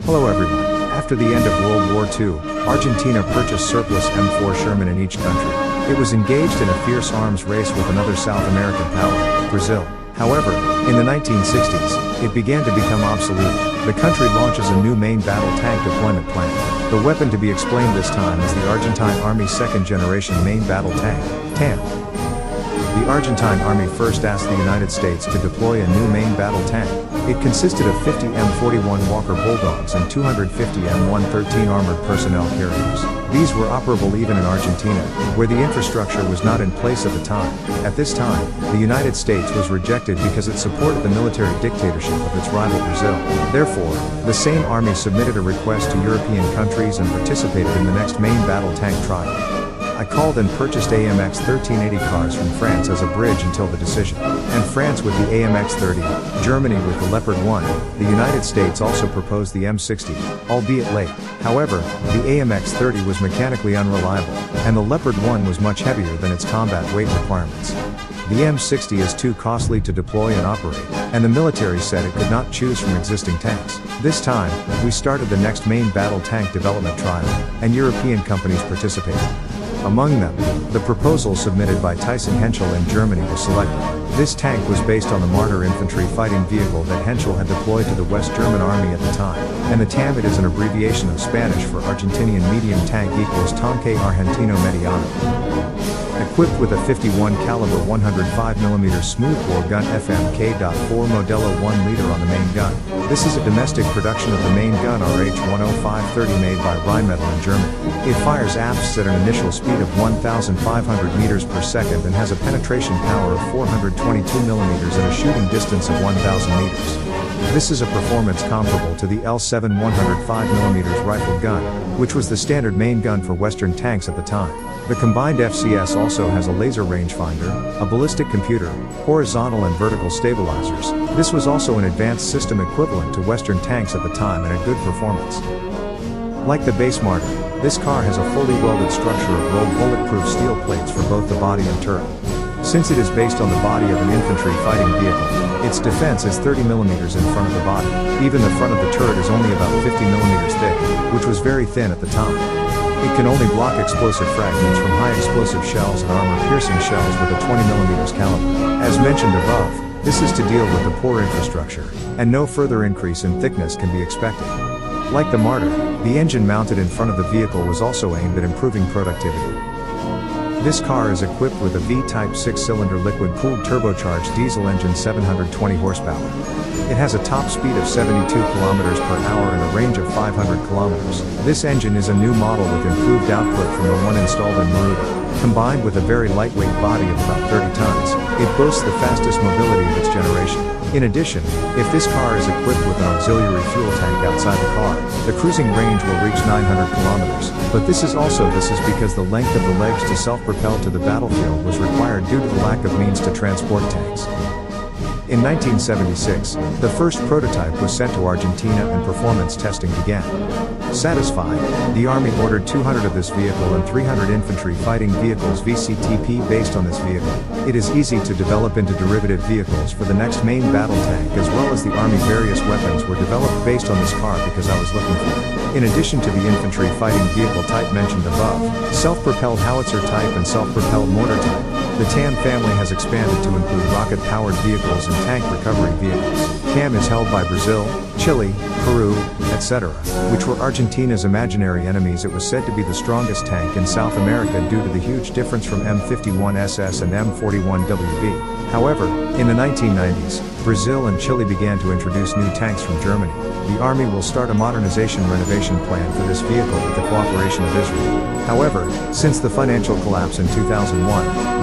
Hello everyone. After the end of World War II, Argentina purchased surplus M4 Sherman in each country. It was engaged in a fierce arms race with another South American power, Brazil. However, in the 1960s, it began to become obsolete. The country launches a new main battle tank deployment plan. The weapon to be explained this time is the Argentine Army second generation main battle tank, TAM. The Argentine Army first asked the United States to deploy a new main battle tank. It consisted of 50 M41 Walker Bulldogs and 250 M113 armored personnel carriers. These were operable even in Argentina, where the infrastructure was not in place at the time. At this time, the United States was rejected because it supported the military dictatorship of its rival Brazil. Therefore, the same army submitted a request to European countries and participated in the next main battle tank trial. I called and purchased AMX-30 cars from France as a bridge until the decision. And France with the AMX-30, Germany with the Leopard One, the United States also proposed the M60, albeit late. However, the AMX-30 was mechanically unreliable, and the Leopard One was much heavier than its combat weight requirements. The M60 is too costly to deploy and operate, and the military said it could not choose from existing tanks. This time, we started the next main battle tank development trial, and European companies participated. Among them, the proposal submitted by Thyssen Henschel in Germany was selected. This tank was based on the Marder infantry fighting vehicle that Henschel had deployed to the West German army at the time, and the TAM is an abbreviation of Spanish for Argentinian medium tank equals Tanque Argentino Mediano. Equipped with a 51 caliber 105mm smoothbore gun FMK.4 Modelo 1 liter on the main gun. This is a domestic production of the main gun RH-10530 made by Rheinmetall in Germany. It fires afts at an initial speed of 1,500 meters per second and has a penetration power of 422mm and a shooting distance of 1,000 meters. This is a performance comparable to the L7 105mm rifled gun, which was the standard main gun for Western tanks at the time. The combined FCS also has a laser rangefinder, a ballistic computer, horizontal and vertical stabilizers. This was also an advanced system equivalent to Western tanks at the time and a good performance. Like the base Marder, this car has a fully welded structure of rolled bulletproof steel plates for both the body and turret. Since it is based on the body of an infantry fighting vehicle, its defense is 30mm in front of the body. Even the front of the turret is only about 50mm thick, which was very thin at the time. It can only block explosive fragments from high explosive shells and armor-piercing shells with a 20mm caliber. As mentioned above, this is to deal with the poor infrastructure, and no further increase in thickness can be expected. Like the Marder, the engine mounted in front of the vehicle was also aimed at improving productivity. This car is equipped with a V-type 6-cylinder liquid-cooled turbocharged diesel engine 720 horsepower. It has a top speed of 72 km per hour and a range of 500 km. This engine is a new model with improved output from the one installed in Maruta. Combined with a very lightweight body of about 30 tons, it boasts the fastest mobility of its generation. In addition, if this car is equipped with an auxiliary fuel tank outside the car, the cruising range will reach 900 kilometers. But this is because the length of the legs to self-propel to the battlefield was required due to the lack of means to transport tanks. In 1976, the first prototype was sent to Argentina and performance testing began. Satisfied, the Army ordered 200 of this vehicle and 300 infantry fighting vehicles VCTP based on this vehicle. It is easy to develop into derivative vehicles for the next main battle tank, as well as the Army various weapons were developed based on this car because I was looking for it. In addition to the infantry fighting vehicle type mentioned above, self-propelled howitzer type and self-propelled mortar type, the TAM family has expanded to include rocket-powered vehicles and tank recovery vehicles. TAM is held by Brazil, Chile, Peru, etc., which were Argentina's imaginary enemies. It was said to be the strongest tank in South America due to the huge difference from M51 SS and M41 WB. However, in the 1990s, Brazil and Chile began to introduce new tanks from Germany. The Army will start a modernization renovation plan for this vehicle with the cooperation of Israel. However, since the financial collapse in 2001,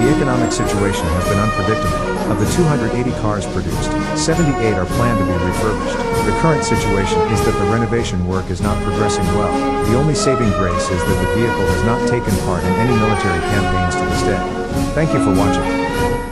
the economic situation has been unpredictable. Of the 280 cars produced, 78 are planned to be refurbished. The current situation is that the renovation work is not progressing well. The only saving grace is that the vehicle has not taken part in any military campaigns to this day. Thank you for watching.